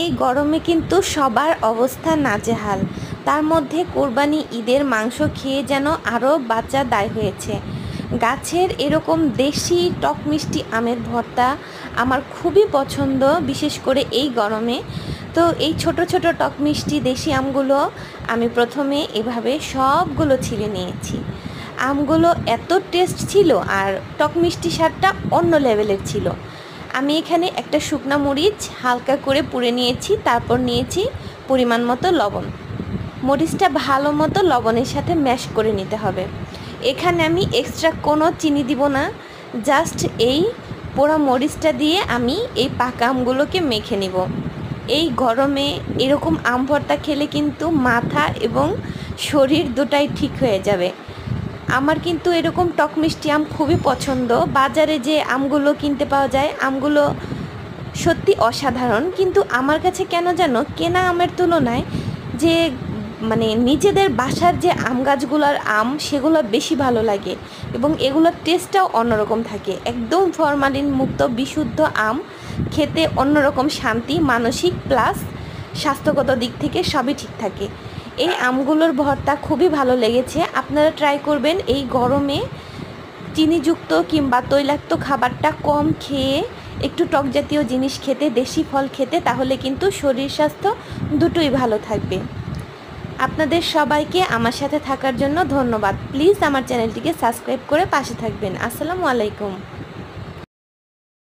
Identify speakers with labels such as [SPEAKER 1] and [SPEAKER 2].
[SPEAKER 1] এই গরমে কিন্তু সবার অবস্থা নাজেহাল। তার মধ্যে কোরবানি ঈদের মাংস খেয়ে যেন আরও বাচ্চা দায় হয়েছে। গাছের এরকম দেশি টক মিষ্টি আমের ভর্তা আমার খুবই পছন্দ, বিশেষ করে এই গরমে। তো এই ছোট ছোট টক মিষ্টি দেশি আমগুলো আমি প্রথমে এভাবে সবগুলো ছিলে নিয়েছি। আমগুলো এত টেস্ট ছিল আর টক মিষ্টি স্বাদটা অন্য লেভেলের ছিল। আমি এখানে একটা শুকনা মরিচ হালকা করে পুড়ে নিয়েছি, তারপর নিয়েছি পরিমাণ মতো লবণ। মরিচটা ভালো মতো লবণের সাথে ম্যাশ করে নিতে হবে। এখানে আমি এক্সট্রা কোনো চিনি দিব না, জাস্ট এই পোড়া মরিচটা দিয়ে আমি এই পাকা আমগুলোকে মেখে নিব। এই গরমে এরকম আম ভর্তা খেলে কিন্তু মাথা এবং শরীর দুটাই ঠিক হয়ে যাবে। আমার কিন্তু এরকম টক মিষ্টি আম খুবই পছন্দ। বাজারে যে আমগুলো কিনতে পাওয়া যায় আমগুলো সত্যি অসাধারণ, কিন্তু আমার কাছে কেন যেন কেনা আমের তুলনায় যে নিজেদের বাসার যে আম গাছগুলোর আম সেগুলো বেশি ভালো লাগে এবং এগুলোর টেস্টটাও অন্যরকম থাকে। একদম ফরমালিন মুক্ত বিশুদ্ধ আম খেতে অন্যরকম শান্তি, মানসিক প্লাস স্বাস্থ্যগত দিক থেকে সবই ঠিক থাকে। এই আমগুলোর ভর্তা খুবই ভালো লেগেছে। আপনারা ট্রাই করবেন এই গরমে চিনিযুক্ত কিংবা তৈলাক্ত খাবারটা কম খেয়ে একটু টক জাতীয় জিনিস খেতে, দেশি ফল খেতে, তাহলে কিন্তু শরীর স্বাস্থ্য দুটোই ভালো থাকবে। আপনাদের সবাইকে আমার সাথে থাকার জন্য ধন্যবাদ। প্লিজ আমার চ্যানেলটিকে সাবস্ক্রাইব করে পাশে থাকবেন। আসসালামু আলাইকুম।